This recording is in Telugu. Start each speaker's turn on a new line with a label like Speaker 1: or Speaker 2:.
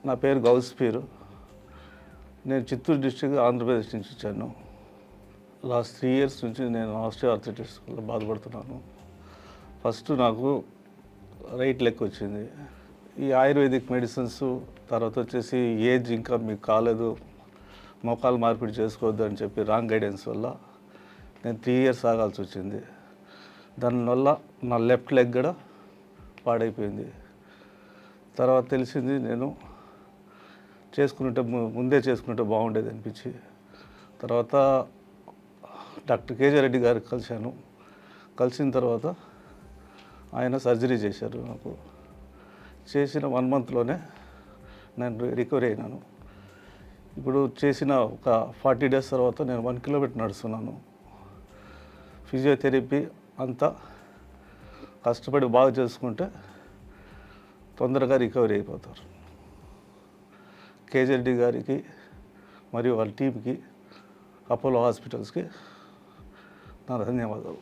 Speaker 1: నా పేరు గౌస్ పీర్. నేను చిత్తూరు డిస్ట్రిక్ట్ ఆంధ్రప్రదేశ్ నుంచి వచ్చాను. లాస్ట్ 3 years నుంచి నేను ఆస్టియోఆర్థరైటిస్ వల్ల బాధపడుతున్నాను. ఫస్ట్ నాకు రైట్ లెగ్ వచ్చింది. ఈ ఆయుర్వేదిక్ మెడిసిన్స్ తర్వాత వచ్చేసి ఏజ్ ఇంకా మీకు కాలేదు, మోకాలు మార్పిడి చేసుకోవద్దు అని చెప్పి రాంగ్ గైడెన్స్ వల్ల నేను 3 years ఆగాల్సి వచ్చింది. దానివల్ల నా లెఫ్ట్ లెగ్ కూడా పాడైపోయింది. తర్వాత తెలిసింది నేను ముందే చేసుకుంటే బాగుండేది అనిపించి తర్వాత డాక్టర్ J Reddy గారికి కలిశాను. కలిసిన తర్వాత ఆయన సర్జరీ చేశారు. నాకు చేసిన 1 monthలోనే నేను రికవరీ అయినాను. ఇప్పుడు చేసిన ఒక 40 days తర్వాత నేను 1 kilometer నడుస్తున్నాను. ఫిజియోథెరపీ అంతా కష్టపడి బాగా చేసుకుంటే తొందరగా రికవరీ అయిపోతారు. J Reddy గారికి మరియు వాళ్ళ టీంకి, అపోలో హాస్పిటల్స్కి నా ధన్యవాదాలు.